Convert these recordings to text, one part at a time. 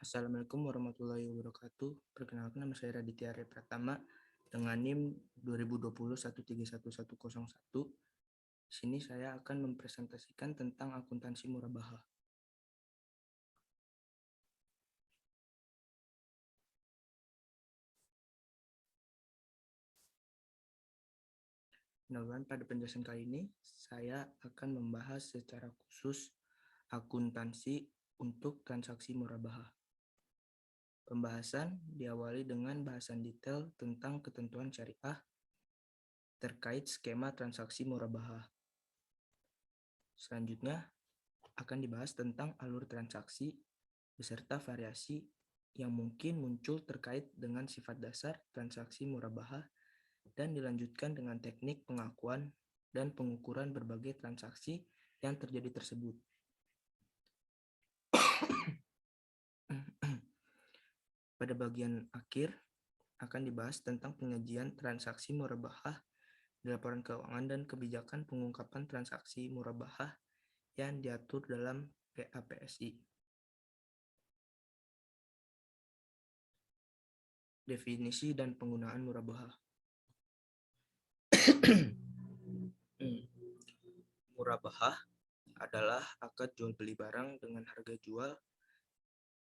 Assalamualaikum warahmatullahi wabarakatuh. Perkenalkan, nama saya Raditya Arya Pratama dengan NIM 2020131101. Di sini saya akan mempresentasikan tentang akuntansi murabaha. Mudah-mudahan pada penjelasan kali ini saya akan membahas secara khusus akuntansi untuk transaksi murabaha. Pembahasan diawali dengan bahasan detail tentang ketentuan syariah terkait skema transaksi murabaha. Selanjutnya akan dibahas tentang alur transaksi beserta variasi yang mungkin muncul terkait dengan sifat dasar transaksi murabaha dan dilanjutkan dengan teknik pengakuan dan pengukuran berbagai transaksi yang terjadi tersebut. Pada bagian akhir akan dibahas tentang penyajian transaksi murabahah di laporan keuangan dan kebijakan pengungkapan transaksi murabahah yang diatur dalam PAPSI. Definisi dan penggunaan murabahah. Murabahah adalah akad jual beli barang dengan harga jual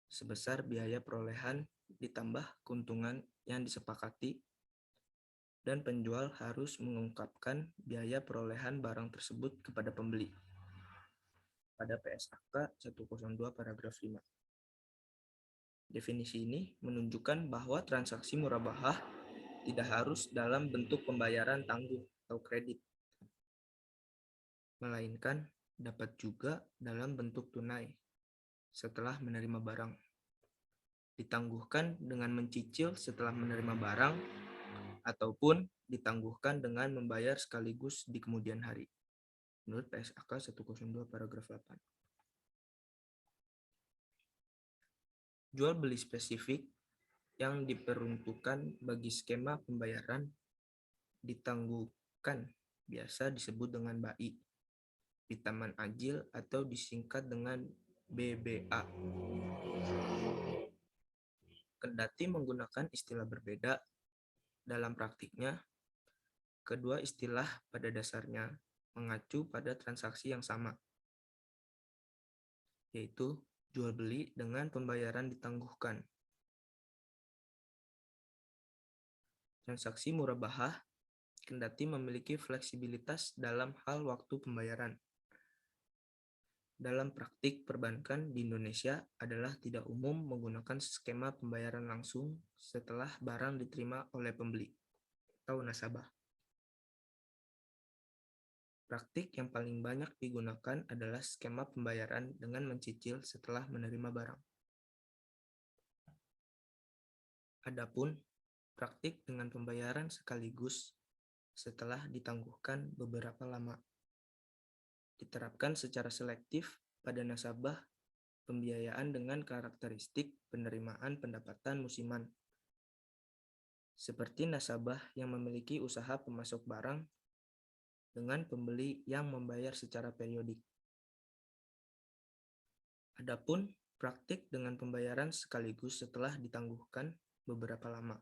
sebesar biaya perolehan ditambah keuntungan yang disepakati, dan penjual harus mengungkapkan biaya perolehan barang tersebut kepada pembeli. Pada PSAK 102 paragraf 5. Definisi ini menunjukkan bahwa transaksi murabahah tidak harus dalam bentuk pembayaran tangguh atau kredit, melainkan dapat juga dalam bentuk tunai setelah menerima barang, ditangguhkan dengan mencicil setelah menerima barang, ataupun ditangguhkan dengan membayar sekaligus di kemudian hari. Menurut PSAK 102 paragraf 8. Jual beli spesifik yang diperuntukkan bagi skema pembayaran ditangguhkan biasa disebut dengan BAI, Bitaman Ajil atau disingkat dengan BBA. Kendati menggunakan istilah berbeda, dalam praktiknya kedua istilah pada dasarnya mengacu pada transaksi yang sama, yaitu jual beli dengan pembayaran ditangguhkan. Transaksi murabahah kendati memiliki fleksibilitas dalam hal waktu pembayaran. Dalam praktik perbankan di Indonesia adalah tidak umum menggunakan skema pembayaran langsung setelah barang diterima oleh pembeli atau nasabah. Praktik yang paling banyak digunakan adalah skema pembayaran dengan mencicil setelah menerima barang. Adapun praktik dengan pembayaran sekaligus setelah ditangguhkan beberapa lama diterapkan secara selektif pada nasabah pembiayaan dengan karakteristik penerimaan pendapatan musiman, seperti nasabah yang memiliki usaha pemasok barang dengan pembeli yang membayar secara periodik. Adapun praktik dengan pembayaran sekaligus setelah ditangguhkan beberapa lama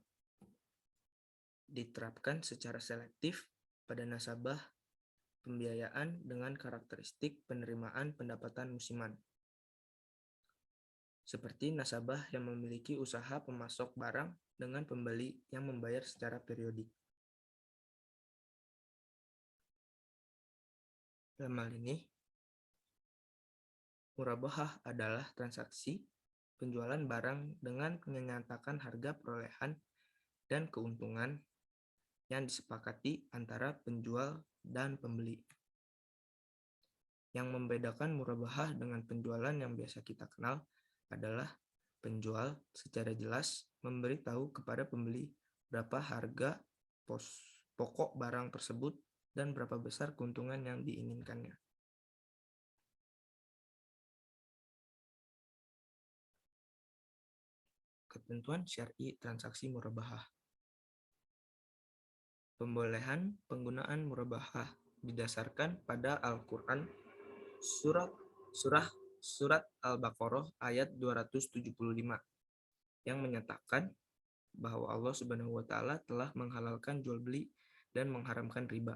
diterapkan secara selektif pada nasabah pembiayaan dengan karakteristik penerimaan pendapatan musiman, seperti nasabah yang memiliki usaha pemasok barang dengan pembeli yang membayar secara periodik. Dalam hal ini, murabahah adalah transaksi penjualan barang dengan menyatakan harga perolehan dan keuntungan yang disepakati antara penjual dan pembeli. Yang membedakan murabahah dengan penjualan yang biasa kita kenal adalah penjual secara jelas memberitahu kepada pembeli berapa harga pokok barang tersebut dan berapa besar keuntungan yang diinginkannya. Ketentuan syar'i transaksi murabahah. Pembolehan penggunaan murabahah didasarkan pada Al-Quran Surat Surat Al-Baqarah ayat 275 yang menyatakan bahwa Allah Subhanahu wa taala telah menghalalkan jual beli dan mengharamkan riba.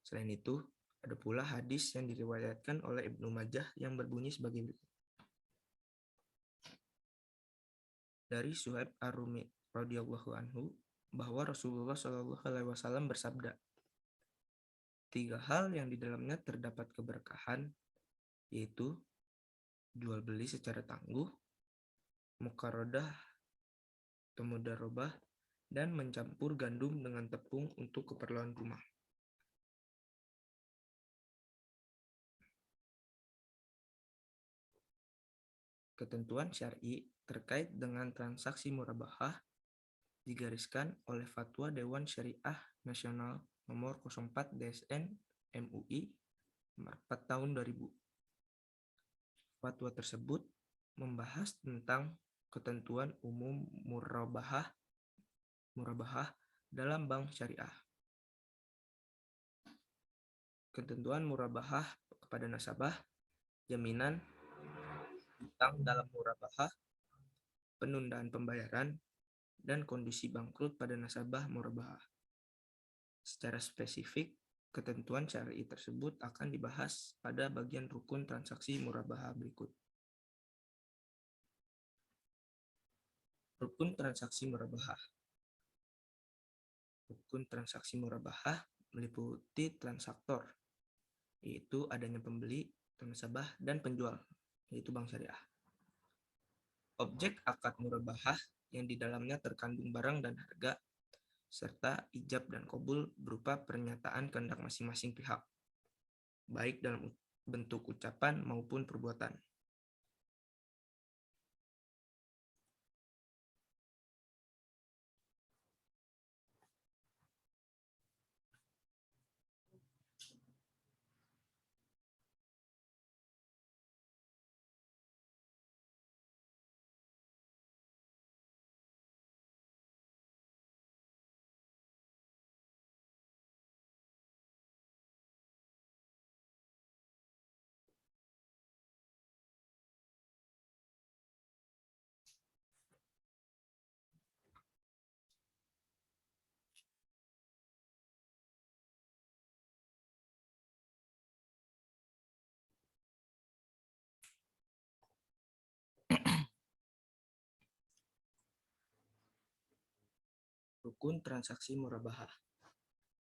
Selain itu, ada pula hadis yang diriwayatkan oleh Ibnu Majah yang berbunyi sebagai berikut. Dari Suhaib Ar-Rumi radhiyallahu anhu bahwa Rasulullah Shallallahu alaihi wasallam bersabda, 3 hal yang di dalamnya terdapat keberkahan, yaitu jual beli secara tangguh, muqarradah atau mudarobah, dan mencampur gandum dengan tepung untuk keperluan rumah. Ketentuan syar'i terkait dengan transaksi murabahah digariskan oleh Fatwa Dewan Syariah Nasional Nomor 04 DSN MUI Nomor 4 Tahun 2000. Fatwa tersebut membahas tentang ketentuan umum murabahah dalam bank syariah. Ketentuan murabahah kepada nasabah, jaminan utang dalam murabahah, penundaan pembayaran, dan kondisi bangkrut pada nasabah murabahah. Secara spesifik, ketentuan syar'i tersebut akan dibahas pada bagian rukun transaksi murabahah berikut. Rukun transaksi murabahah. Rukun transaksi murabahah meliputi transaktor, yaitu adanya pembeli, nasabah, dan penjual, yaitu bank syariah. Objek akad murabahah yang di dalamnya terkandung barang dan harga, serta ijab dan qabul berupa pernyataan kehendak masing-masing pihak, baik dalam bentuk ucapan maupun perbuatan. Rukun transaksi murabahah.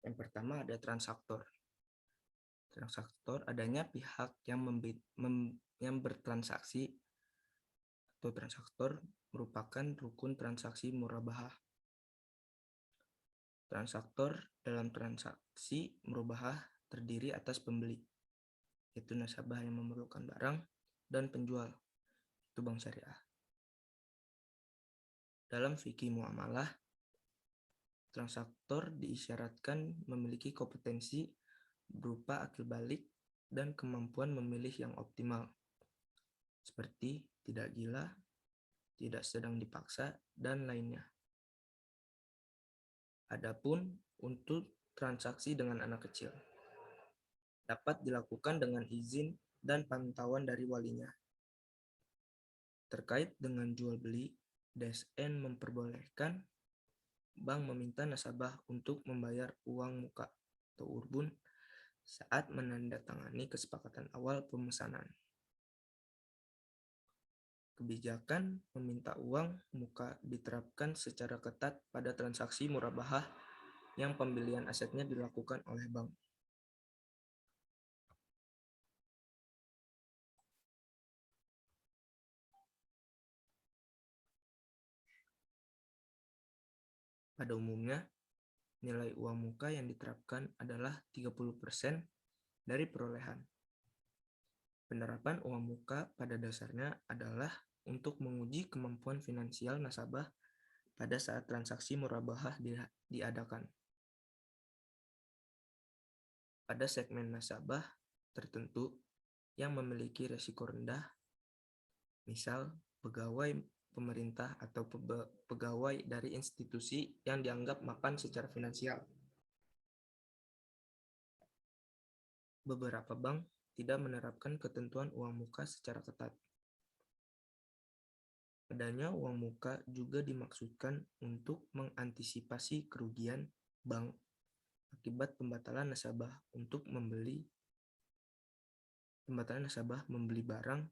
Yang pertama ada transaktor. Transaktor adanya pihak yang bertransaksi atau transaktor merupakan rukun transaksi murabahah. Transaktor dalam transaksi murabahah terdiri atas pembeli, yaitu nasabah yang memerlukan barang, dan penjual, itu bank syariah. Dalam fikih muamalah, transaktor diisyaratkan memiliki kompetensi berupa akil balik dan kemampuan memilih yang optimal, seperti tidak gila, tidak sedang dipaksa, dan lainnya. Adapun untuk transaksi dengan anak kecil, dapat dilakukan dengan izin dan pantauan dari walinya. Terkait dengan jual beli, DSN memperbolehkan bank meminta nasabah untuk membayar uang muka atau urbun saat menandatangani kesepakatan awal pemesanan. Kebijakan meminta uang muka diterapkan secara ketat pada transaksi murabahah yang pembelian asetnya dilakukan oleh bank. Pada umumnya, nilai uang muka yang diterapkan adalah 30% dari perolehan. Penerapan uang muka pada dasarnya adalah untuk menguji kemampuan finansial nasabah pada saat transaksi murabahah diadakan. Pada segmen nasabah tertentu yang memiliki risiko rendah, misal pegawai pemerintah atau pegawai dari institusi yang dianggap mapan secara finansial. Beberapa bank tidak menerapkan ketentuan uang muka secara ketat. Adanya uang muka juga dimaksudkan untuk mengantisipasi kerugian bank akibat pembatalan nasabah membeli barang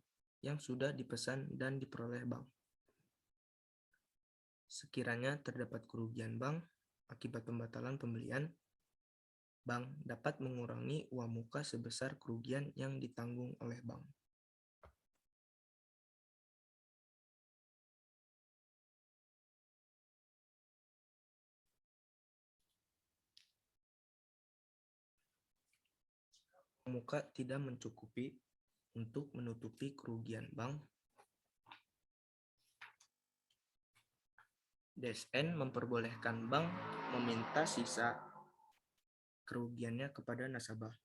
yang sudah dipesan dan diperoleh bank. Sekiranya terdapat kerugian bank akibat pembatalan pembelian, bank dapat mengurangi uang muka sebesar kerugian yang ditanggung oleh bank. Uang muka tidak mencukupi untuk menutupi kerugian bank. DSN memperbolehkan bank meminta sisa kerugiannya kepada nasabah.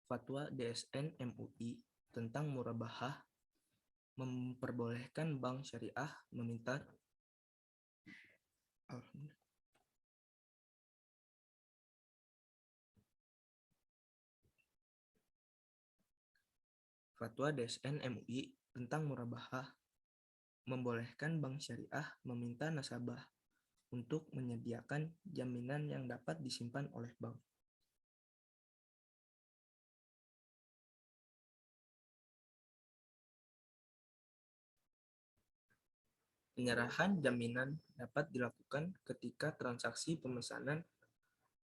Fatwa DSN MUI tentang murabahah memperbolehkan bank syariah meminta Fatwa DSN MUI tentang murabahah membolehkan bank syariah meminta nasabah untuk menyediakan jaminan yang dapat disimpan oleh bank. Penyerahan jaminan dapat dilakukan ketika transaksi pemesanan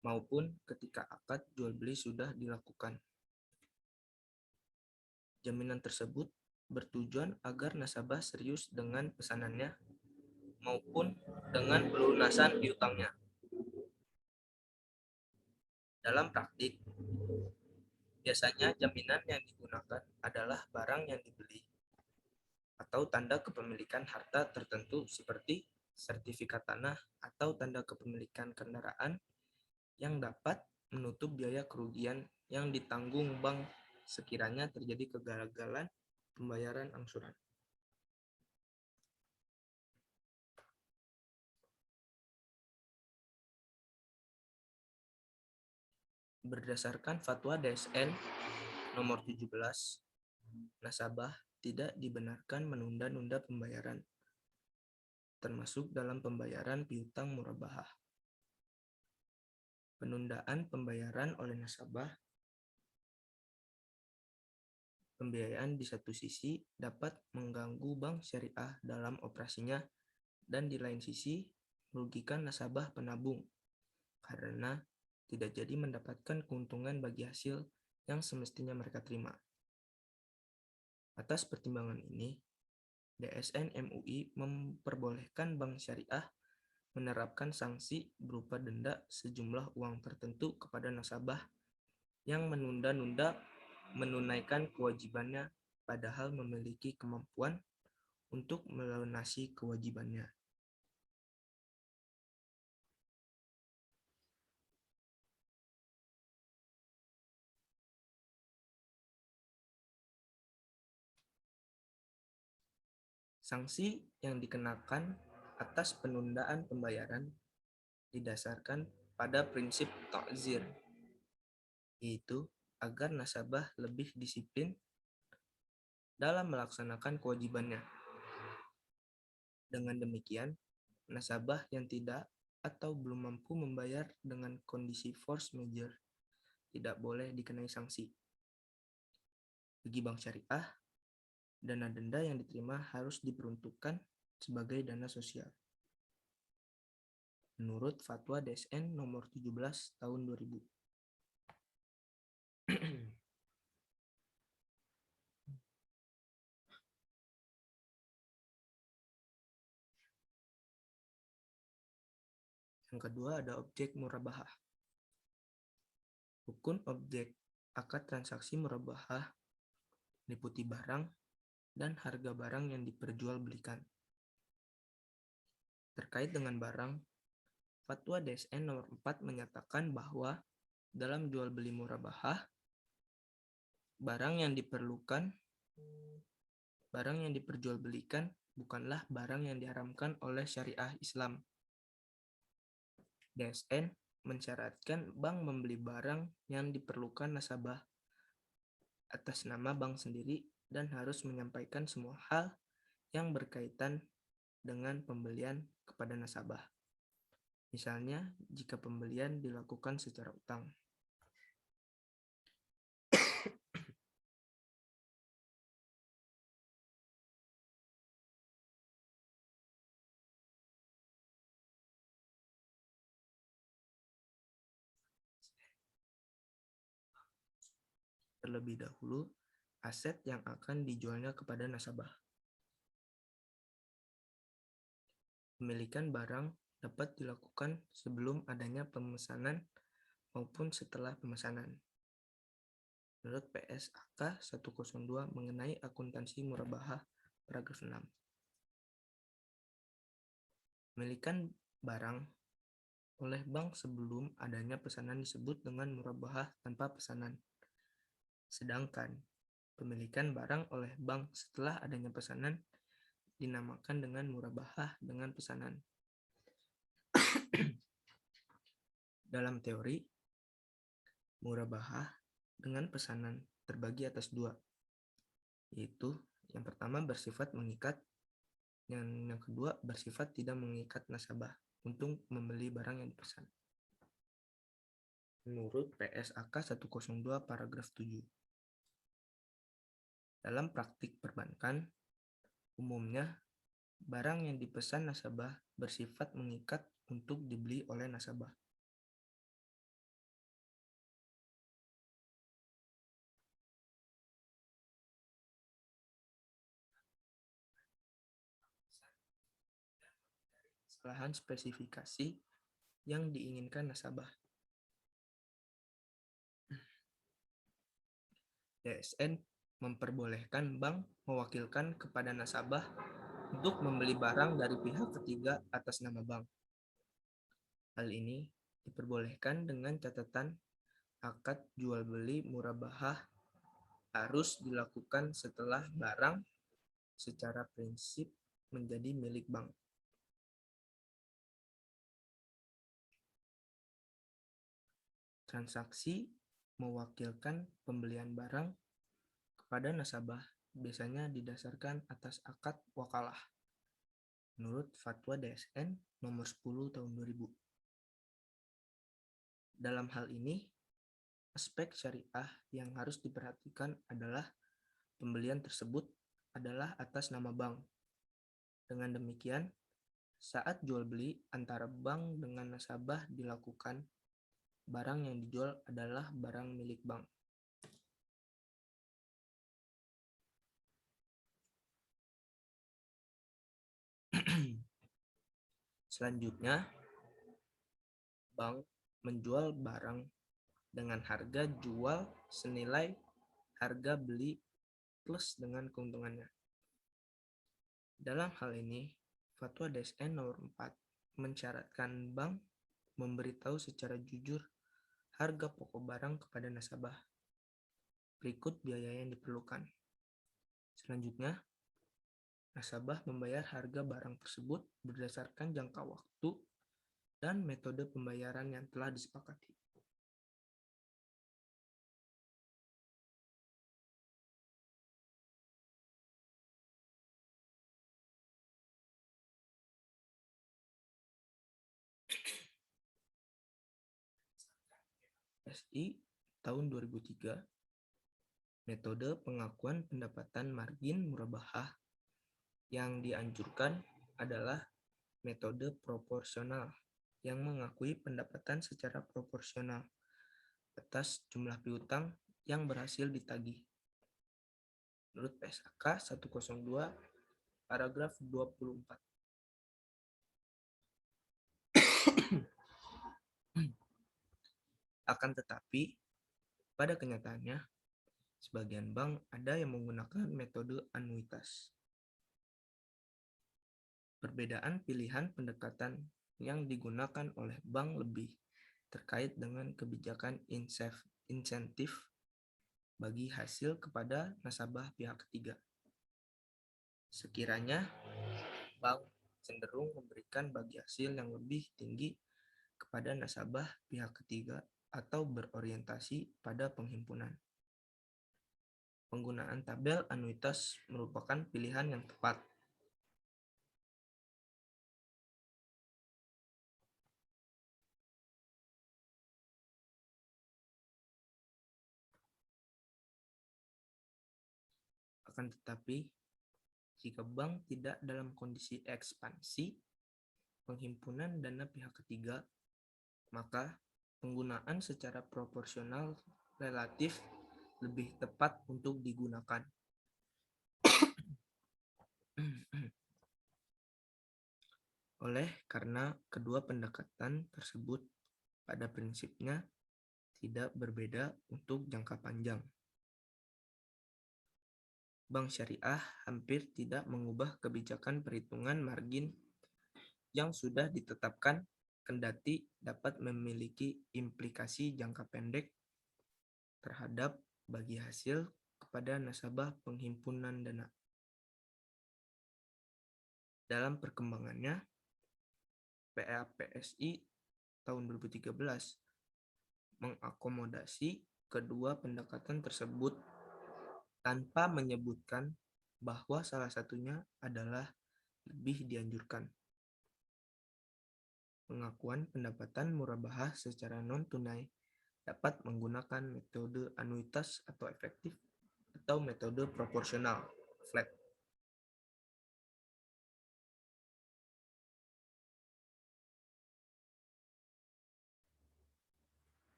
maupun ketika akad jual beli sudah dilakukan. Jaminan tersebut bertujuan agar nasabah serius dengan pesanannya maupun dengan pelunasan piutangnya. Dalam praktik, biasanya jaminan yang digunakan adalah barang yang dibeli atau tanda kepemilikan harta tertentu seperti sertifikat tanah atau tanda kepemilikan kendaraan yang dapat menutup biaya kerugian yang ditanggung bank sekiranya terjadi kegagalan pembayaran angsuran. Berdasarkan Fatwa DSN nomor 17, nasabah tidak dibenarkan menunda-nunda pembayaran, termasuk dalam pembayaran piutang murabahah. Penundaan pembayaran oleh nasabah, pembiayaan di satu sisi dapat mengganggu bank syariah dalam operasinya dan di lain sisi merugikan nasabah penabung karena tidak jadi mendapatkan keuntungan bagi hasil yang semestinya mereka terima. Atas pertimbangan ini, DSN MUI memperbolehkan bank syariah menerapkan sanksi berupa denda sejumlah uang tertentu kepada nasabah yang menunda-nunda menunaikan kewajibannya padahal memiliki kemampuan untuk melunasi kewajibannya. Sanksi yang dikenakan atas penundaan pembayaran didasarkan pada prinsip ta'zir, yaitu agar nasabah lebih disiplin dalam melaksanakan kewajibannya. Dengan demikian, nasabah yang tidak atau belum mampu membayar dengan kondisi force majeure tidak boleh dikenai sanksi. Bagi bank syariah, dana denda yang diterima harus diperuntukkan sebagai dana sosial. Menurut Fatwa DSN nomor 17 tahun 2000. Yang kedua ada objek murabahah. Rukun objek akad transaksi murabahah meliputi barang dan harga barang yang diperjualbelikan. Terkait dengan barang, Fatwa DSN nomor 4 menyatakan bahwa dalam jual beli murabahah, barang yang diperjualbelikan bukanlah barang yang diharamkan oleh syariah Islam. DSN mensyaratkan bank membeli barang yang diperlukan nasabah atas nama bank sendiri dan harus menyampaikan semua hal yang berkaitan dengan pembelian kepada nasabah. Misalnya, jika pembelian dilakukan secara utang. Terlebih dahulu, aset yang akan dijualnya kepada nasabah. Pemilikan barang dapat dilakukan sebelum adanya pemesanan maupun setelah pemesanan. Menurut PSAK 102 mengenai akuntansi murabahah paragraf 6. Pemilikan barang oleh bank sebelum adanya pesanan disebut dengan murabahah tanpa pesanan. Sedangkan pemilikan barang oleh bank setelah adanya pesanan dinamakan dengan murabahah dengan pesanan. Dalam teori, murabahah dengan pesanan terbagi atas dua, yaitu yang pertama bersifat mengikat, yang kedua bersifat tidak mengikat nasabah untuk membeli barang yang dipesan. Menurut PSAK 102 paragraf 7. Dalam praktik perbankan, umumnya barang yang dipesan nasabah bersifat mengikat untuk dibeli oleh nasabah. Kesalahan spesifikasi yang diinginkan nasabah. DSN memperbolehkan bank mewakilkan kepada nasabah untuk membeli barang dari pihak ketiga atas nama bank. Hal ini diperbolehkan dengan catatan akad jual beli murabahah harus dilakukan setelah barang secara prinsip menjadi milik bank. Transaksi mewakilkan pembelian barang kepada nasabah biasanya didasarkan atas akad wakalah menurut Fatwa DSN nomor 10 tahun 2000. Dalam hal ini, aspek syariah yang harus diperhatikan adalah pembelian tersebut adalah atas nama bank. Dengan demikian, saat jual beli antara bank dengan nasabah dilakukan, barang yang dijual adalah barang milik bank. Selanjutnya, bank menjual barang dengan harga jual senilai harga beli plus dengan keuntungannya. Dalam hal ini, Fatwa DSN nomor 4 mensyaratkan bank memberitahu secara jujur harga pokok barang kepada nasabah. Berikut biaya yang diperlukan. Selanjutnya, nasabah membayar harga barang tersebut berdasarkan jangka waktu dan metode pembayaran yang telah disepakati. SI tahun 2003, metode pengakuan pendapatan margin murabahah yang dianjurkan adalah metode proporsional yang mengakui pendapatan secara proporsional atas jumlah piutang yang berhasil ditagih. Menurut PSAK 102 paragraf 24. Akan tetapi, pada kenyataannya, sebagian bank ada yang menggunakan metode anuitas. Perbedaan pilihan pendekatan yang digunakan oleh bank lebih terkait dengan kebijakan insentif bagi hasil kepada nasabah pihak ketiga. Sekiranya bank cenderung memberikan bagi hasil yang lebih tinggi kepada nasabah pihak ketiga atau berorientasi pada penghimpunan. Penggunaan tabel anuitas merupakan pilihan yang tepat. Akan tetapi, jika bank tidak dalam kondisi ekspansi, penghimpunan dana pihak ketiga, maka penggunaan secara proporsional relatif lebih tepat untuk digunakan. Oleh karena kedua pendekatan tersebut pada prinsipnya tidak berbeda untuk jangka panjang. Bank syariah hampir tidak mengubah kebijakan perhitungan margin yang sudah ditetapkan, kendati dapat memiliki implikasi jangka pendek terhadap bagi hasil kepada nasabah penghimpunan dana. Dalam perkembangannya, PAPSI tahun 2013 mengakomodasi kedua pendekatan tersebut tanpa menyebutkan bahwa salah satunya adalah lebih dianjurkan. Pengakuan pendapatan murabahah secara non-tunai dapat menggunakan metode anuitas atau efektif atau metode proporsional flat.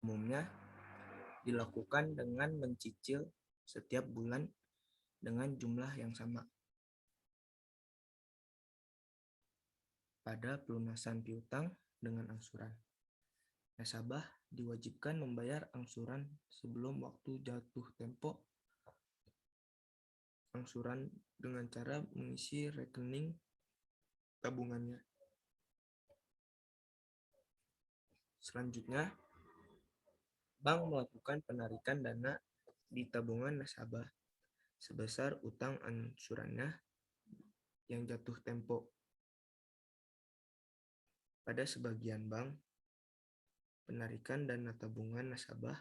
Umumnya dilakukan dengan mencicil setiap bulan dengan jumlah yang sama. Pada pelunasan piutang dengan angsuran, nasabah diwajibkan membayar angsuran sebelum waktu jatuh tempo angsuran dengan cara mengisi rekening tabungannya. Selanjutnya, bank melakukan penarikan dana di tabungan nasabah sebesar utang angsurannya yang jatuh tempo. Pada sebagian bank, penarikan dana tabungan nasabah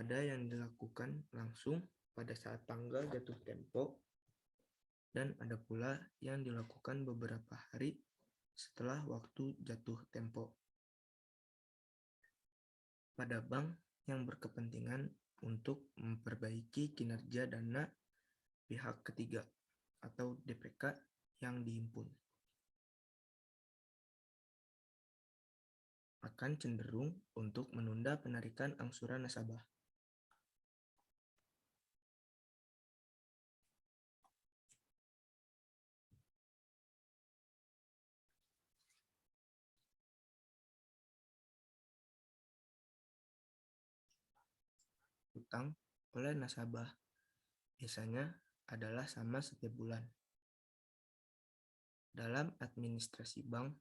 ada yang dilakukan langsung pada saat tanggal jatuh tempo, dan ada pula yang dilakukan beberapa hari setelah waktu jatuh tempo. Pada bank yang berkepentingan untuk memperbaiki kinerja dana pihak ketiga atau DPK yang dihimpun, akan cenderung untuk menunda penarikan angsuran nasabah. Utang oleh nasabah biasanya adalah sama setiap bulan. Dalam administrasi bank,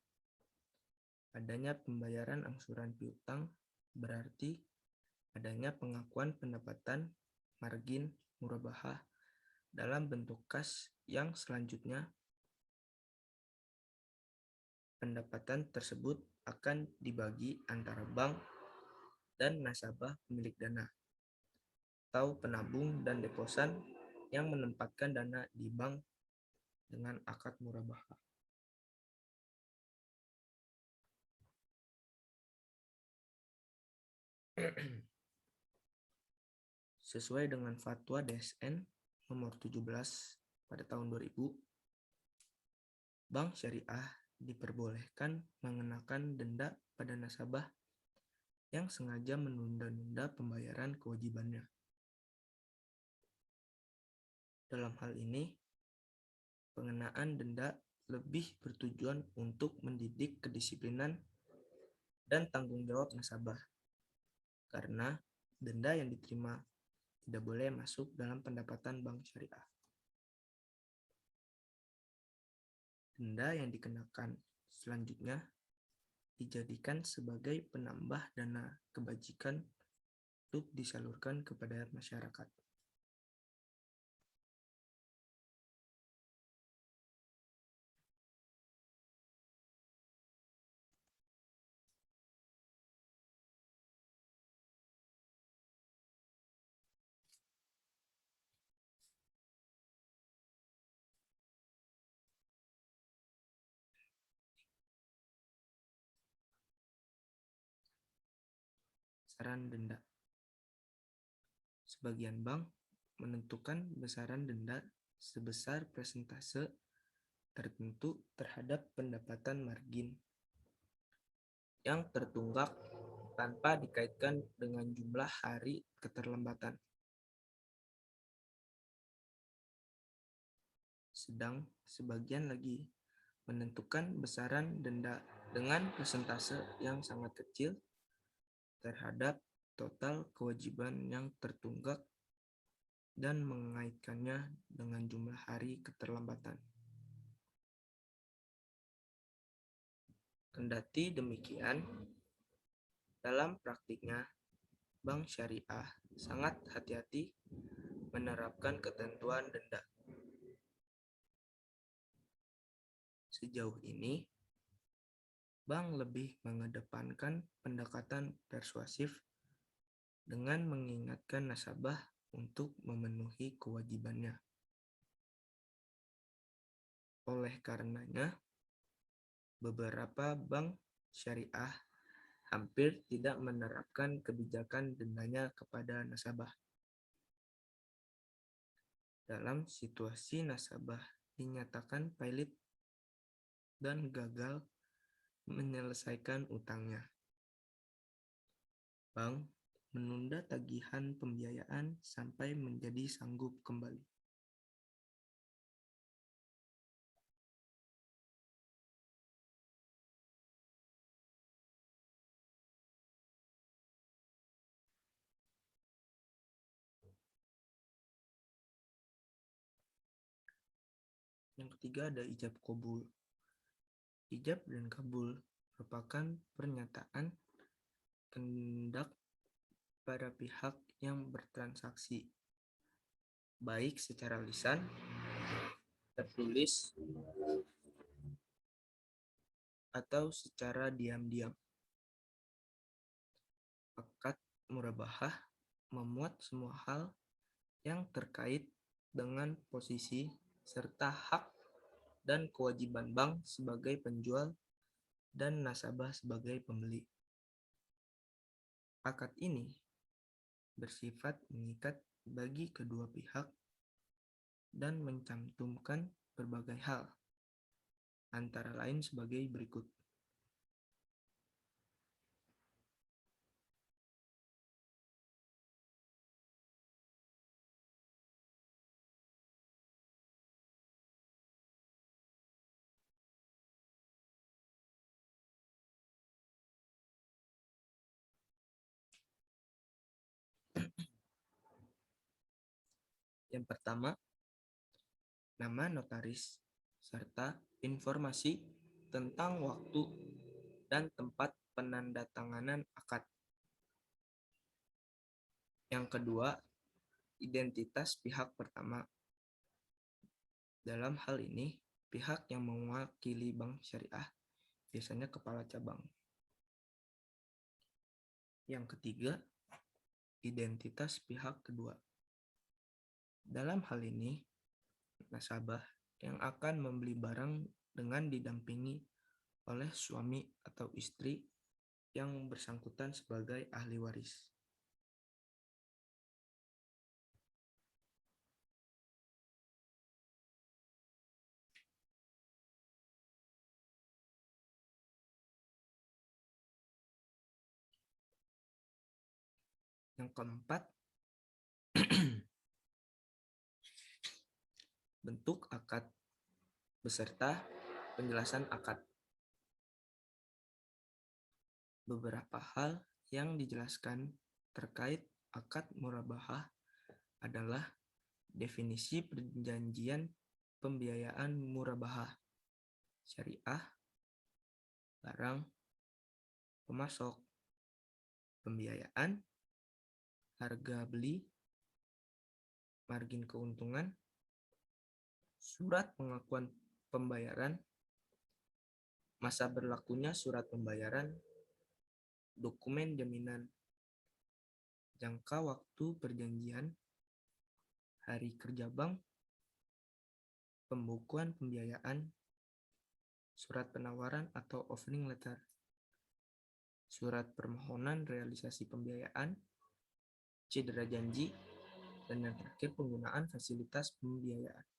adanya pembayaran angsuran piutang berarti adanya pengakuan pendapatan margin murabahah dalam bentuk kas yang selanjutnya pendapatan tersebut akan dibagi antara bank dan nasabah pemilik dana atau penabung dan deposan yang menempatkan dana di bank dengan akad murabahah. Sesuai dengan Fatwa DSN nomor 17 pada tahun 2000, bank syariah diperbolehkan mengenakan denda pada nasabah yang sengaja menunda-nunda pembayaran kewajibannya. Dalam hal ini, pengenaan denda lebih bertujuan untuk mendidik kedisiplinan dan tanggung jawab nasabah, karena denda yang diterima tidak boleh masuk dalam pendapatan bank syariah. Denda yang dikenakan selanjutnya dijadikan sebagai penambah dana kebajikan untuk disalurkan kepada masyarakat. Besaran denda. Sebagian bank menentukan besaran denda sebesar persentase tertentu terhadap pendapatan margin yang tertunggak tanpa dikaitkan dengan jumlah hari keterlambatan. Sedang sebagian lagi menentukan besaran denda dengan persentase yang sangat kecil terhadap total kewajiban yang tertunggak dan mengaitkannya dengan jumlah hari keterlambatan. Kendati demikian, dalam praktiknya, bank syariah sangat hati-hati menerapkan ketentuan denda. Sejauh ini, bank lebih mengedepankan pendekatan persuasif dengan mengingatkan nasabah untuk memenuhi kewajibannya. Oleh karenanya, beberapa bank syariah hampir tidak menerapkan kebijakan dendanya kepada nasabah. Dalam situasi nasabah dinyatakan pailit dan gagal menyelesaikan utangnya, bank menunda tagihan pembiayaan sampai menjadi sanggup kembali. Yang ketiga ada ijab kabul. Ijab dan kabul merupakan pernyataan kehendak para pihak yang bertransaksi, baik secara lisan, tertulis, atau secara diam-diam. Akad murabahah memuat semua hal yang terkait dengan posisi serta hak dan kewajiban bank sebagai penjual dan nasabah sebagai pembeli. Akad ini bersifat mengikat bagi kedua pihak dan mencantumkan berbagai hal, antara lain sebagai berikut. Yang pertama, nama notaris, serta informasi tentang waktu dan tempat penandatanganan akad. Yang kedua, identitas pihak pertama. Dalam hal ini, pihak yang mewakili bank syariah, biasanya kepala cabang. Yang ketiga, identitas pihak kedua. Dalam hal ini, nasabah yang akan membeli barang dengan didampingi oleh suami atau istri yang bersangkutan sebagai ahli waris. Yang keempat, bentuk akad beserta penjelasan akad. Beberapa hal yang dijelaskan terkait akad murabahah adalah definisi perjanjian pembiayaan murabahah, syariah, barang, pemasok, pembiayaan, harga beli, margin keuntungan, surat pengakuan pembayaran, masa berlakunya surat pembayaran, dokumen jaminan, jangka waktu perjanjian, hari kerja bank, pembukuan pembiayaan, surat penawaran atau offering letter, surat permohonan realisasi pembiayaan, cedera janji, dan yang terakhir penggunaan fasilitas pembiayaan.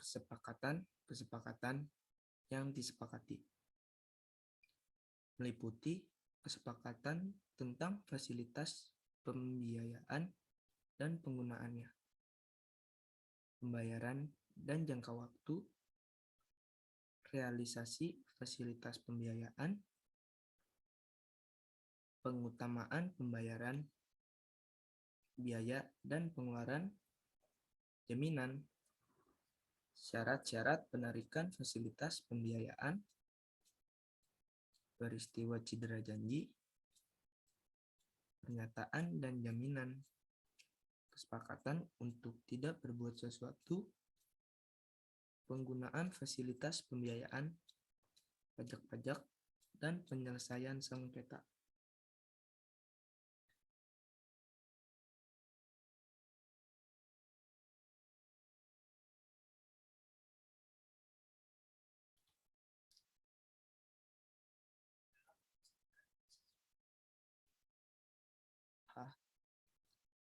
Kesepakatan yang disepakati meliputi kesepakatan tentang fasilitas pembiayaan dan penggunaannya, pembayaran dan jangka waktu, realisasi fasilitas pembiayaan, pengutamaan pembayaran, biaya dan pengeluaran, jaminan, syarat-syarat penarikan fasilitas pembiayaan, peristiwa cedera janji, pernyataan dan jaminan, kesepakatan untuk tidak berbuat sesuatu, penggunaan fasilitas pembiayaan, pajak-pajak, dan penyelesaian sengketa.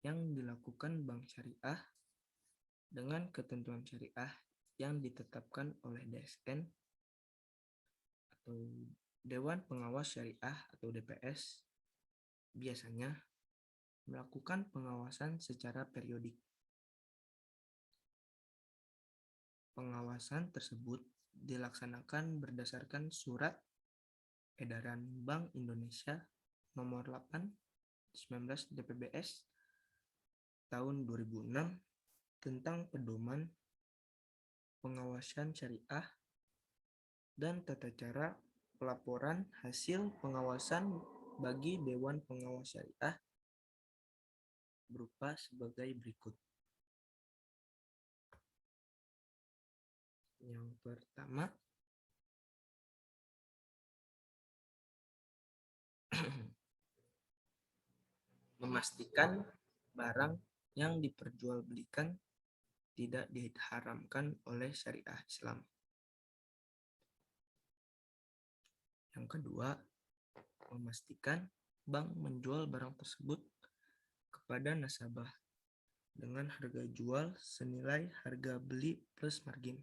Yang dilakukan bank syariah dengan ketentuan syariah yang ditetapkan oleh DSN atau Dewan Pengawas Syariah atau DPS biasanya melakukan pengawasan secara periodik. Pengawasan tersebut dilaksanakan berdasarkan Surat Edaran Bank Indonesia Nomor 8/19 DPBS tahun 2006 tentang pedoman pengawasan syariah dan tata cara pelaporan hasil pengawasan bagi Dewan Pengawas Syariah berupa sebagai berikut. Yang pertama, memastikan barang yang diperjualbelikan tidak diharamkan oleh syariah Islam. Yang kedua, memastikan bank menjual barang tersebut kepada nasabah dengan harga jual senilai harga beli plus margin.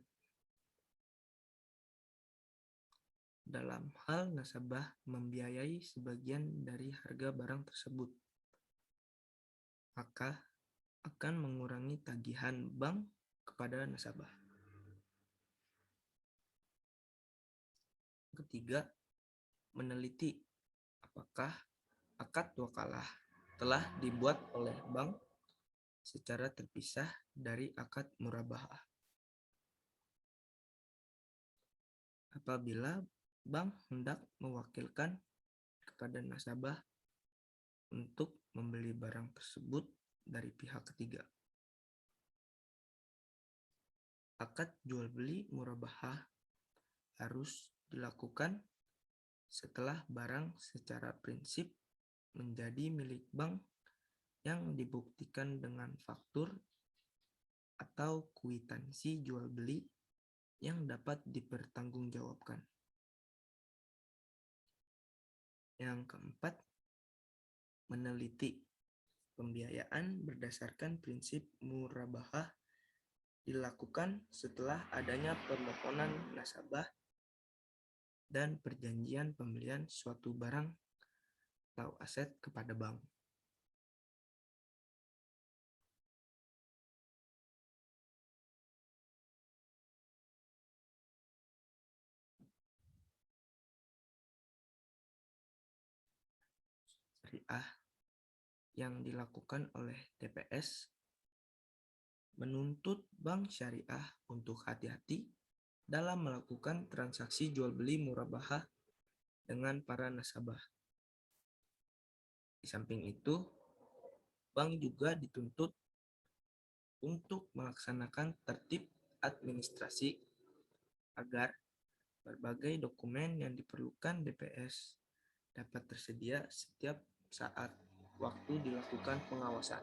Dalam hal nasabah membiayai sebagian dari harga barang tersebut, maka akan mengurangi tagihan bank kepada nasabah. Ketiga, meneliti apakah akad wakalah telah dibuat oleh bank secara terpisah dari akad murabahah. Apabila bank hendak mewakilkan kepada nasabah untuk membeli barang tersebut dari pihak ketiga. Akad jual beli murabahah harus dilakukan setelah barang secara prinsip menjadi milik bank yang dibuktikan dengan faktur atau kwitansi jual beli yang dapat dipertanggungjawabkan. Yang keempat, meneliti pembiayaan berdasarkan prinsip murabahah dilakukan setelah adanya permohonan nasabah dan perjanjian pembelian suatu barang atau aset kepada bank. Syariah yang dilakukan oleh DPS menuntut bank syariah untuk hati-hati dalam melakukan transaksi jual beli murabahah dengan para nasabah. Di samping itu, bank juga dituntut untuk melaksanakan tertib administrasi agar berbagai dokumen yang diperlukan DPS dapat tersedia setiap saat waktu dilakukan pengawasan.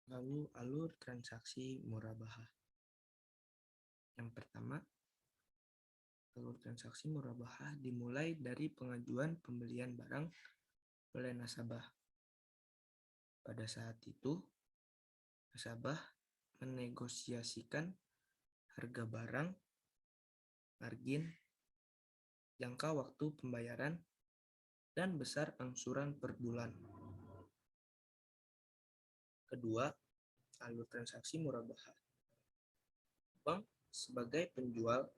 Lalu alur transaksi murabahah. Yang pertama, alur transaksi murabahah dimulai dari pengajuan pembelian barang oleh nasabah. Pada saat itu, nasabah menegosiasikan harga barang, margin, jangka waktu pembayaran, dan besar angsuran per bulan. Kedua, alur transaksi murabahah. Bank sebagai penjual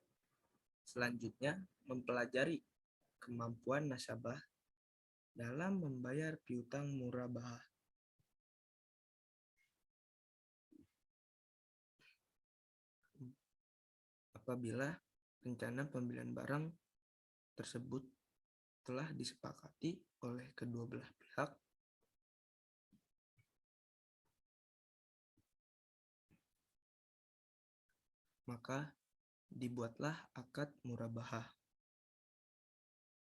selanjutnya mempelajari kemampuan nasabah dalam membayar piutang murabahah. Apabila rencana pembelian barang tersebut telah disepakati oleh kedua belah pihak, maka dibuatlah akad murabahah.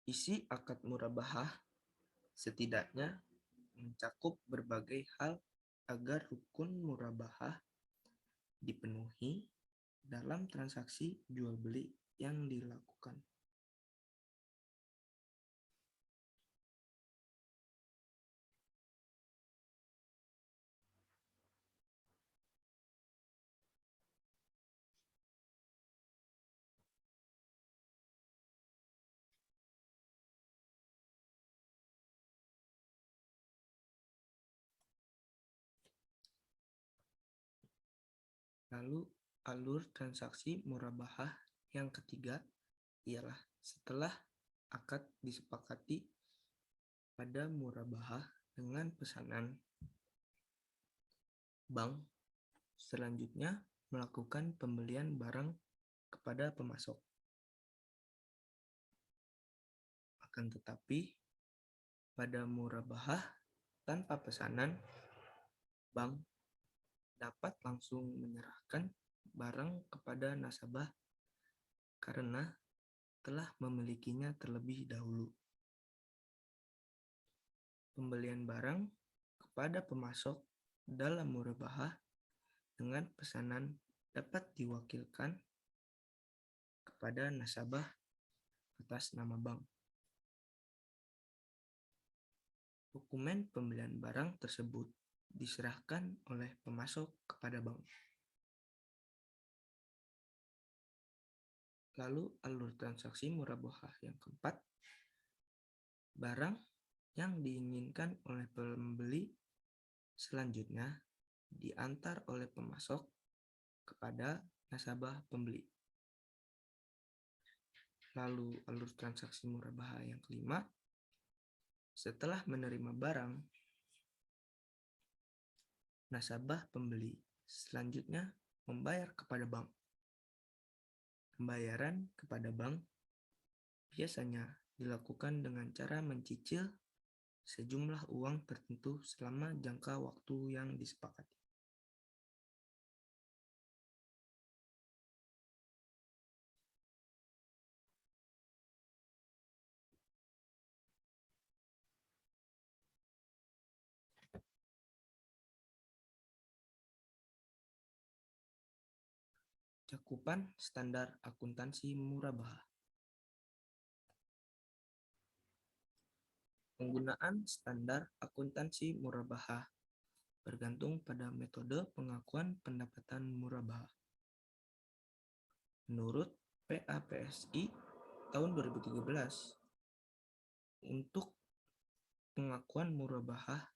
Isi akad murabahah setidaknya mencakup berbagai hal agar rukun murabahah dipenuhi dalam transaksi jual beli yang dilakukan. Lalu alur transaksi murabahah yang ketiga ialah setelah akad disepakati pada murabahah dengan pesanan, bank selanjutnya melakukan pembelian barang kepada pemasok. Akan tetapi, pada murabahah tanpa pesanan, bank dapat langsung menyerahkan barang kepada nasabah karena telah memilikinya terlebih dahulu. Pembelian barang kepada pemasok dalam murabahah dengan pesanan dapat diwakilkan kepada nasabah atas nama bank. Dokumen pembelian barang tersebut diserahkan oleh pemasok kepada bank. Lalu alur transaksi murabahah yang keempat, barang yang diinginkan oleh pembeli selanjutnya diantar oleh pemasok kepada nasabah pembeli. Lalu alur transaksi murabahah yang kelima, setelah menerima barang, nasabah pembeli selanjutnya membayar kepada bank. Pembayaran kepada bank biasanya dilakukan dengan cara mencicil sejumlah uang tertentu selama jangka waktu yang disepakati. Cakupan standar akuntansi murabahah. Penggunaan standar akuntansi murabahah bergantung pada metode pengakuan pendapatan murabahah. Menurut PAPSI tahun 2013, untuk pengakuan murabahah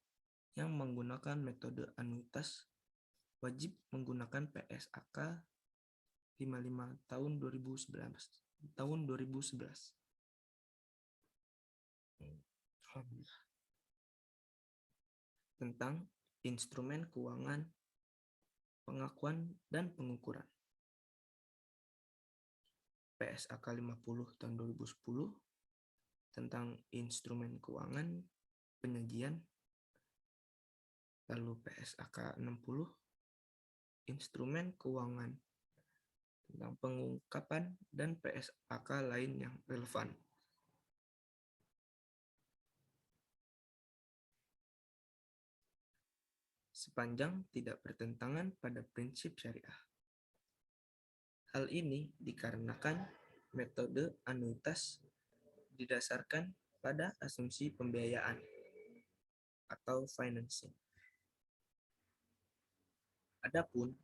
yang menggunakan metode anuitas wajib menggunakan PSAK 55 tahun 2011. Tentang instrumen keuangan, pengakuan dan pengukuran. PSAK 50 tahun 2010 tentang instrumen keuangan penyajian. Lalu PSAK 60 instrumen keuangan tentang pengungkapan dan PSAK lain yang relevan. sepanjang tidak bertentangan pada prinsip syariah. Hal ini dikarenakan metode anuitas didasarkan pada asumsi pembiayaan atau financing. Adapun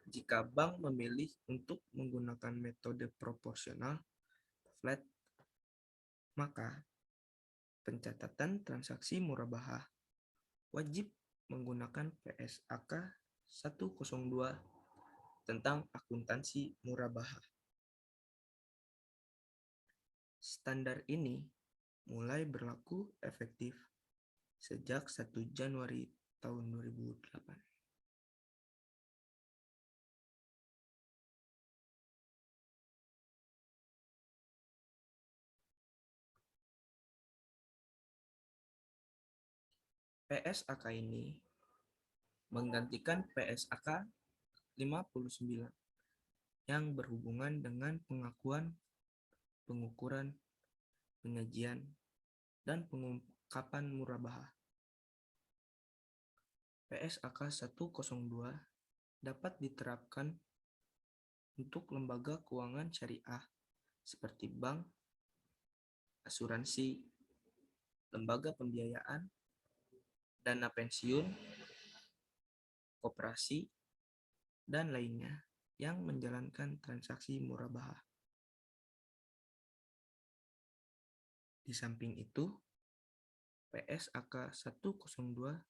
jika bank memilih untuk menggunakan metode proporsional flat, maka pencatatan transaksi murabahah wajib menggunakan PSAK 102 tentang akuntansi murabahah. Standar ini mulai berlaku efektif sejak 1 Januari tahun 2008. PSAK ini menggantikan PSAK 59 yang berhubungan dengan pengakuan, pengukuran, penyajian, dan pengungkapan murabahah. PSAK 102 dapat diterapkan untuk lembaga keuangan syariah seperti bank, asuransi, lembaga pembiayaan, dana pensiun, koperasi, dan lainnya yang menjalankan transaksi murabahah. Di samping itu, PSAK 102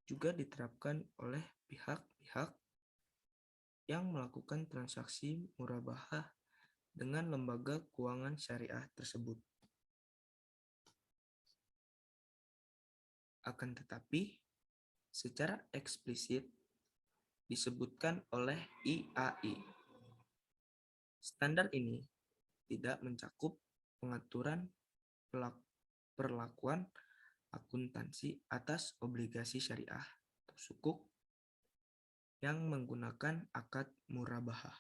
juga diterapkan oleh pihak-pihak yang melakukan transaksi murabahah dengan lembaga keuangan syariah tersebut. Akan tetapi, secara eksplisit disebutkan oleh IAI. Standar ini tidak mencakup pengaturan perlakuan akuntansi atas obligasi syariah atau sukuk yang menggunakan akad murabahah.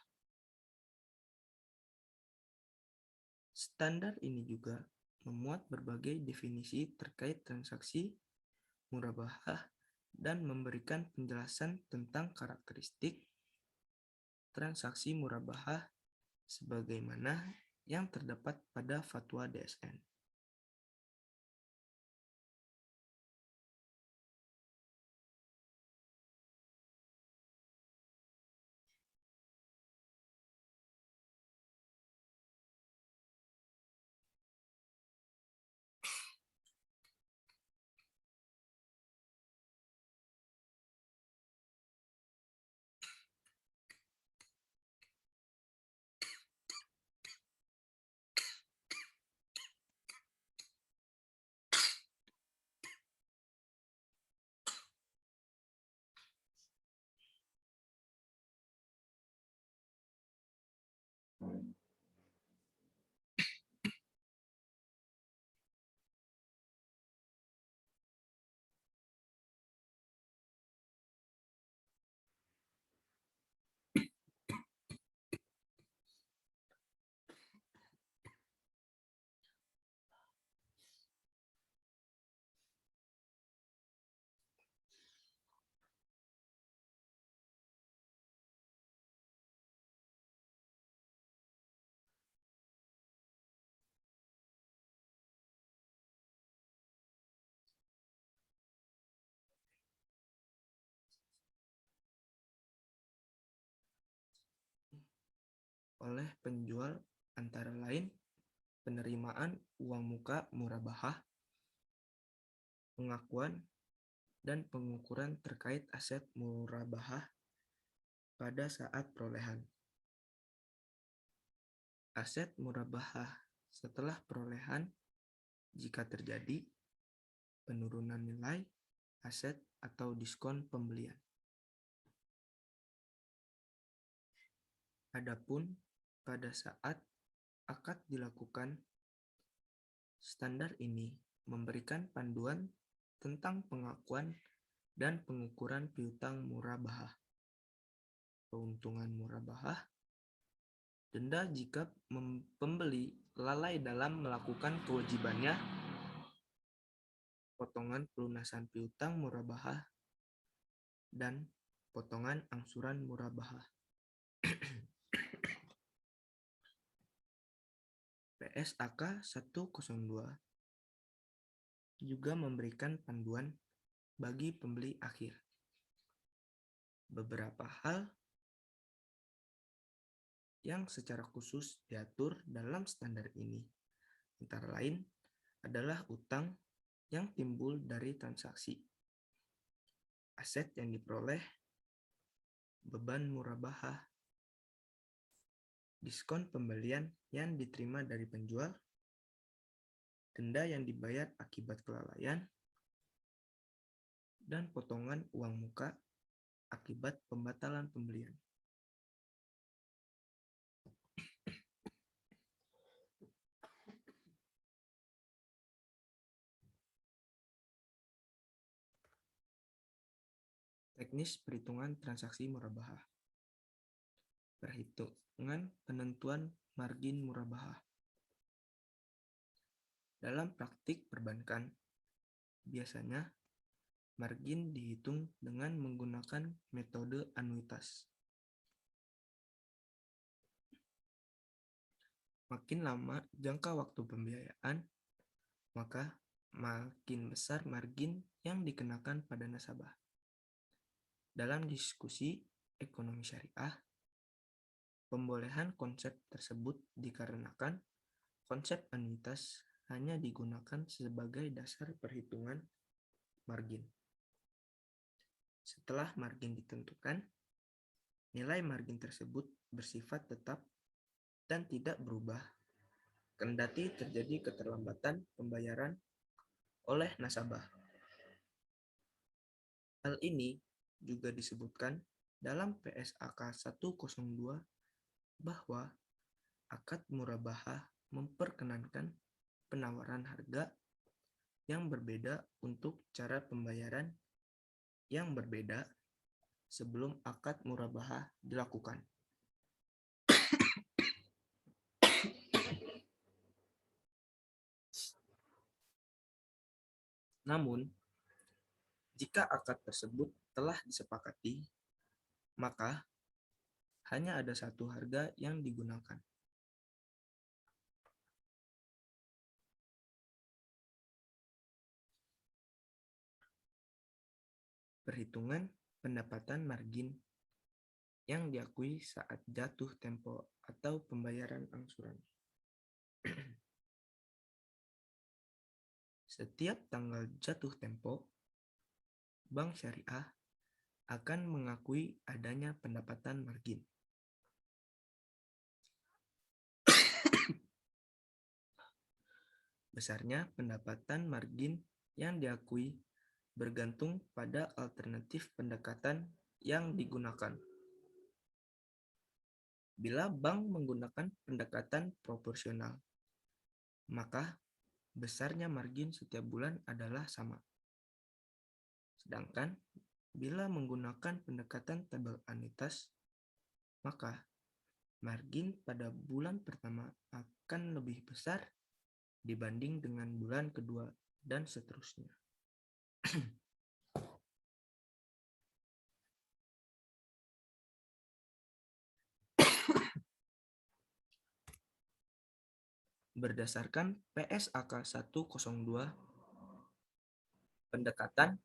Standar ini juga memuat berbagai definisi terkait transaksi murabahah dan memberikan penjelasan tentang karakteristik transaksi murabahah sebagaimana yang terdapat pada fatwa DSN. Oleh penjual antara lain penerimaan uang muka murabahah, pengakuan dan pengukuran terkait aset murabahah pada saat perolehan. Aset murabahah setelah perolehan jika terjadi penurunan nilai aset atau diskon pembelian. Adapun pada saat akad dilakukan, standar ini memberikan panduan tentang pengakuan dan pengukuran piutang murabahah, keuntungan murabahah, denda jika pembeli lalai dalam melakukan kewajibannya, potongan pelunasan piutang murabahah, dan potongan angsuran murabahah. PSAK 102 juga memberikan panduan bagi pembeli akhir. Beberapa hal yang secara khusus diatur dalam standar ini, antara lain adalah utang yang timbul dari transaksi, aset yang diperoleh, beban murabahah, diskon pembelian yang diterima dari penjual, denda yang dibayar akibat kelalaian, dan potongan uang muka akibat pembatalan pembelian. Teknis perhitungan transaksi murabahah. Perhitungan penentuan margin murabahah. Dalam praktik perbankan, biasanya margin dihitung dengan menggunakan metode anuitas. Makin lama jangka waktu pembiayaan, maka makin besar margin yang dikenakan pada nasabah. Dalam diskusi ekonomi syariah, pembolehan konsep tersebut dikarenakan konsep anuitas hanya digunakan sebagai dasar perhitungan margin. Setelah margin ditentukan, nilai margin tersebut bersifat tetap dan tidak berubah, kendati terjadi keterlambatan pembayaran oleh nasabah. Hal ini juga disebutkan dalam PSAK 102 bahwa akad murabahah memperkenankan penawaran harga yang berbeda untuk cara pembayaran yang berbeda sebelum akad murabahah dilakukan. Namun, jika akad tersebut telah disepakati, maka hanya ada satu harga yang digunakan. Perhitungan pendapatan margin yang diakui saat jatuh tempo atau pembayaran angsuran. Setiap tanggal jatuh tempo, bank syariah akan mengakui adanya pendapatan margin. Besarnya pendapatan margin yang diakui bergantung pada alternatif pendekatan yang digunakan. Bila bank menggunakan pendekatan proporsional, maka besarnya margin setiap bulan adalah sama. Sedangkan bila menggunakan pendekatan tabel anuitas, maka margin pada bulan pertama akan lebih besar dibanding dengan bulan kedua dan seterusnya. Berdasarkan PSAK 102, pendekatan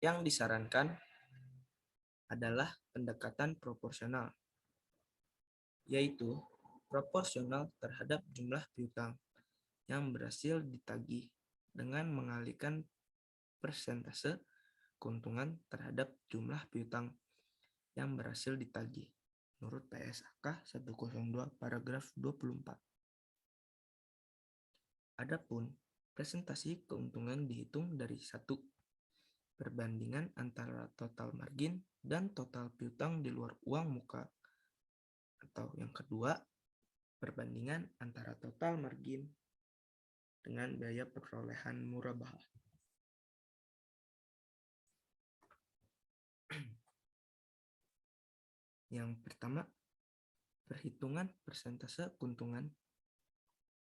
yang disarankan adalah pendekatan proporsional, yaitu proporsional terhadap jumlah piutang yang berhasil ditagih dengan mengalihkan persentase keuntungan terhadap jumlah piutang yang berhasil ditagih menurut PSAK 102 paragraf 24. Adapun presentasi keuntungan dihitung dari 1. Perbandingan antara total margin dan total piutang di luar uang muka. Atau yang kedua, perbandingan antara total margin dengan biaya perolehan murabahah. Yang pertama, perhitungan persentase keuntungan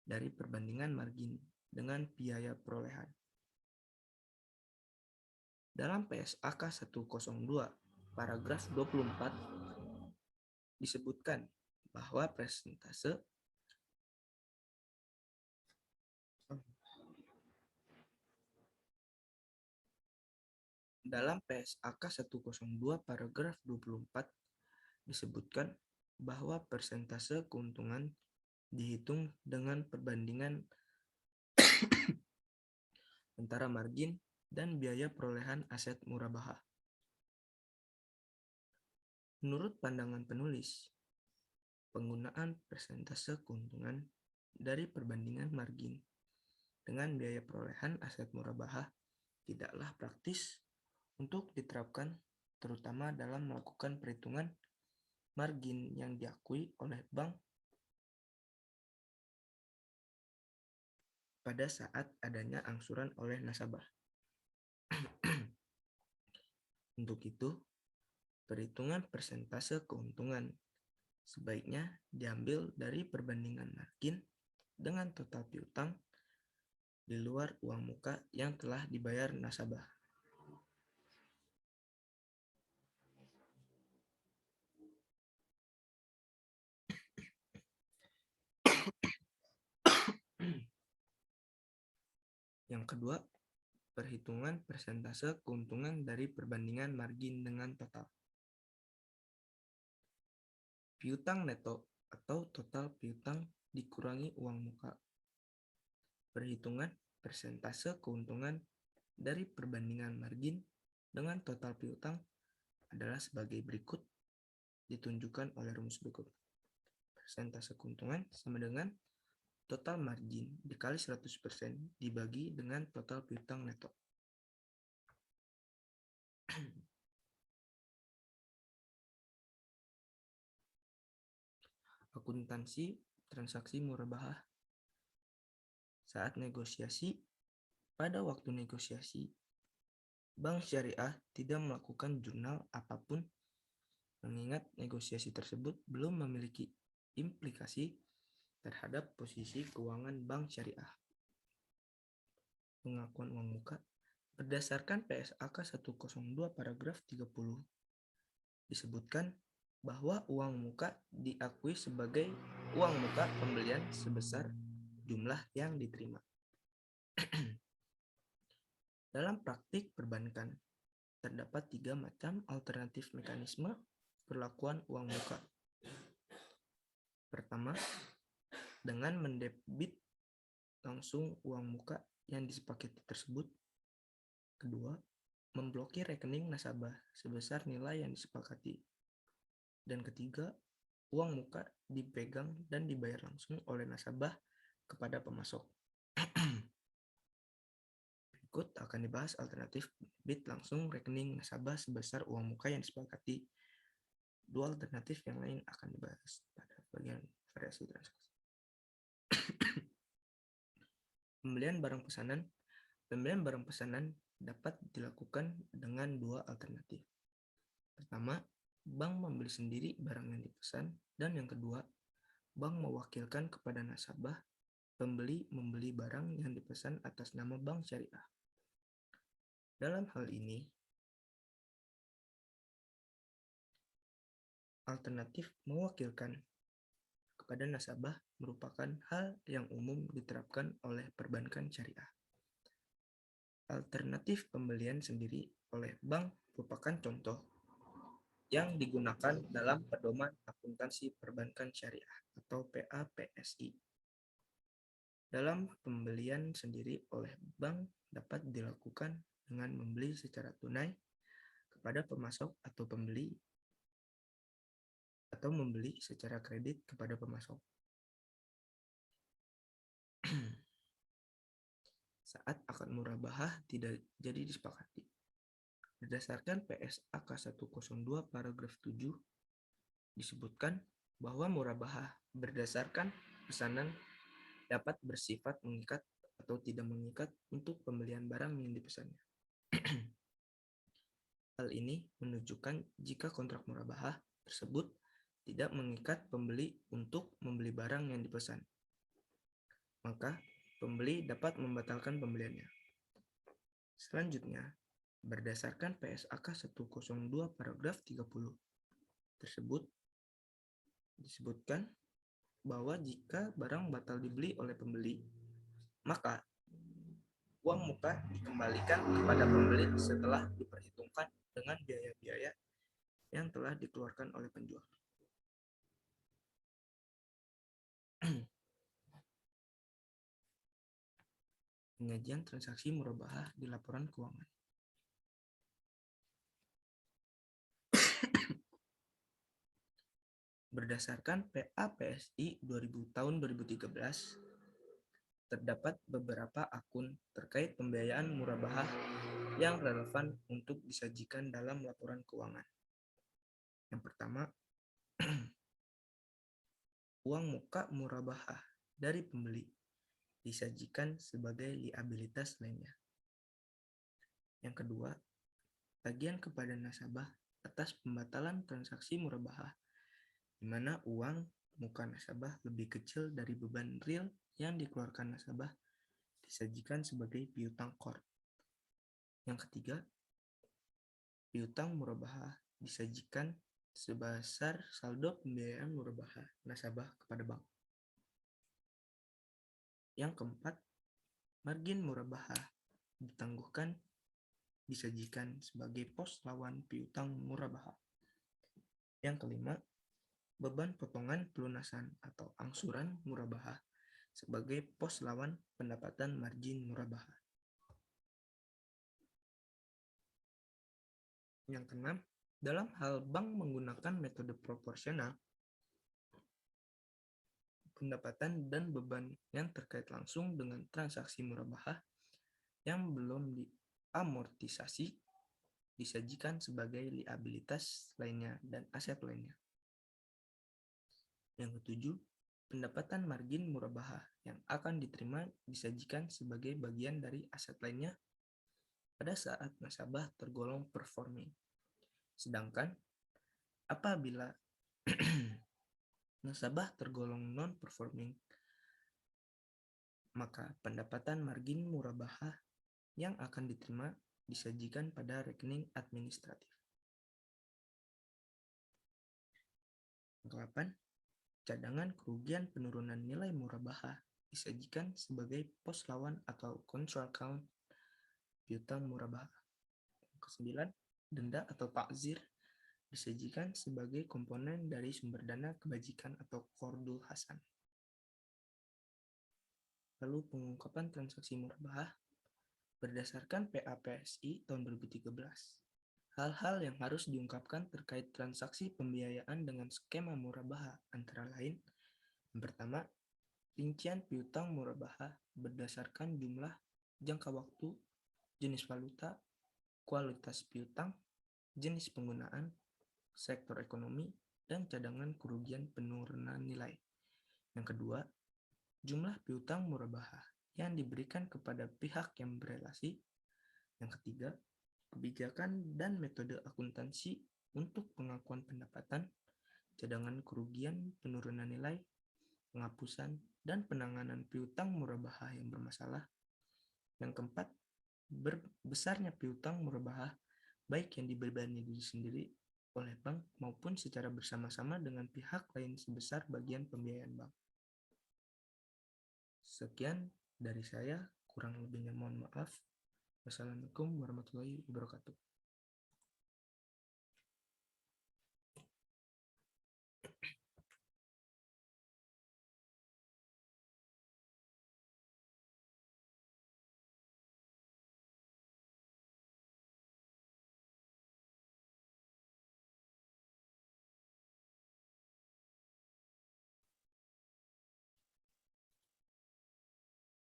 dari perbandingan margin dengan biaya perolehan. Dalam PSAK 102 paragraf 24 disebutkan bahwa persentase dalam PSAK 102 paragraf 24 disebutkan bahwa persentase keuntungan dihitung dengan perbandingan antara margin dan biaya perolehan aset murabahah. Menurut pandangan penulis, penggunaan persentase keuntungan dari perbandingan margin dengan biaya perolehan aset murabahah tidaklah praktis untuk diterapkan, terutama dalam melakukan perhitungan margin yang diakui oleh bank pada saat adanya angsuran oleh nasabah. Untuk itu, perhitungan persentase keuntungan sebaiknya diambil dari perbandingan margin dengan total piutang di luar uang muka yang telah dibayar nasabah. Yang kedua, perhitungan persentase keuntungan dari perbandingan margin dengan total. Piutang neto atau total piutang dikurangi uang muka. Perhitungan persentase keuntungan dari perbandingan margin dengan total piutang adalah sebagai berikut, ditunjukkan oleh rumus berikut. Persentase keuntungan sama dengan total margin dikali 100% dibagi dengan total piutang neto. Akuntansi transaksi murabahah. Saat negosiasi, pada waktu negosiasi, bank syariah tidak melakukan jurnal apapun mengingat negosiasi tersebut belum memiliki implikasi terhadap posisi keuangan bank syariah. Pengakuan uang muka berdasarkan PSAK 102 paragraf 30 disebutkan bahwa uang muka diakui sebagai uang muka pembelian sebesar jumlah yang diterima. Dalam praktik perbankan, terdapat 3 macam alternatif mekanisme perlakuan uang muka. Pertama, dengan mendebit langsung uang muka yang disepakati tersebut. Kedua, memblokir rekening nasabah sebesar nilai yang disepakati. Dan ketiga, uang muka dipegang dan dibayar langsung oleh nasabah kepada pemasok. Berikut akan dibahas alternatif debit langsung rekening nasabah sebesar uang muka yang disepakati. Dua alternatif yang lain akan dibahas pada bagian variasi transaksi. Pembelian barang pesanan. Pembelian barang pesanan dapat dilakukan dengan 2 alternatif. Pertama, bank membeli sendiri barang yang dipesan, dan yang kedua, bank mewakilkan kepada nasabah pembeli membeli barang yang dipesan atas nama bank syariah. Dalam hal ini, alternatif mewakilkan kepada nasabah merupakan hal yang umum diterapkan oleh perbankan syariah. Alternatif pembelian sendiri oleh bank merupakan contoh yang digunakan dalam Pedoman Akuntansi Perbankan Syariah atau PAPSI. Dalam pembelian sendiri oleh bank dapat dilakukan dengan membeli secara tunai kepada pemasok atau pembeli, atau membeli secara kredit kepada pemasok. Saat akad murabahah tidak jadi disepakati. Berdasarkan PSAK 102 paragraf 7 disebutkan bahwa murabahah berdasarkan pesanan dapat bersifat mengikat atau tidak mengikat untuk pembelian barang yang dipesannya. Hal ini menunjukkan jika kontrak murabahah tersebut tidak mengikat pembeli untuk membeli barang yang dipesan, maka pembeli dapat membatalkan pembeliannya. Selanjutnya, Berdasarkan PSAK 102 paragraf 30 tersebut disebutkan bahwa jika barang batal dibeli oleh pembeli, maka uang muka dikembalikan kepada pembeli setelah diperhitungkan dengan biaya-biaya yang telah dikeluarkan oleh penjual. Penyajian transaksi murabahah di laporan keuangan. Berdasarkan PAPSI 2000 tahun 2013, terdapat beberapa akun terkait pembiayaan murabahah yang relevan untuk disajikan dalam laporan keuangan. Yang pertama, uang muka murabahah dari pembeli disajikan sebagai liabilitas lainnya. Yang kedua, tagihan kepada nasabah atas pembatalan transaksi murabahah, di mana uang muka nasabah lebih kecil dari beban real yang dikeluarkan nasabah disajikan sebagai piutang core. Yang ketiga, piutang murabahah disajikan sebesar saldo pembiayaan murabahah nasabah kepada bank. Yang keempat, margin murabahah ditangguhkan disajikan sebagai pos lawan piutang murabahah. Yang kelima, beban potongan pelunasan atau angsuran murabahah sebagai pos lawan pendapatan margin murabahah. Yang keenam, dalam hal bank menggunakan metode proporsional, pendapatan dan beban yang terkait langsung dengan transaksi murabahah yang belum diamortisasi disajikan sebagai liabilitas lainnya dan aset lainnya. Yang ketujuh, pendapatan margin murabahah yang akan diterima disajikan sebagai bagian dari aset lainnya pada saat nasabah tergolong performing. Sedangkan apabila nasabah tergolong non-performing, maka pendapatan margin murabahah yang akan diterima disajikan pada rekening administratif. Yang 8, cadangan kerugian penurunan nilai murabahah disajikan sebagai pos lawan atau control account piutang murabahah. Yang ke-9, denda atau takzir disajikan sebagai komponen dari sumber dana kebajikan atau qardul hasan. Lalu pengungkapan transaksi murabahah berdasarkan PAPSI tahun 2013. Hal-hal yang harus diungkapkan terkait transaksi pembiayaan dengan skema murabahah antara lain, yang pertama, rincian piutang murabahah berdasarkan jumlah, jangka waktu, jenis valuta, kualitas piutang, jenis penggunaan, sektor ekonomi, dan cadangan kerugian penurunan nilai. Yang kedua, jumlah piutang murabahah yang diberikan kepada pihak yang berelasi. Yang ketiga, kebijakan dan metode akuntansi untuk pengakuan pendapatan, cadangan kerugian penurunan nilai, penghapusan, dan penanganan piutang murabahah yang bermasalah. Yang keempat, besarnya piutang murabahah baik yang dibebani diri sendiri oleh bank maupun secara bersama-sama dengan pihak lain sebesar bagian pembiayaan bank. Sekian dari saya, kurang lebihnya mohon maaf. Wassalamualaikum warahmatullahi wabarakatuh.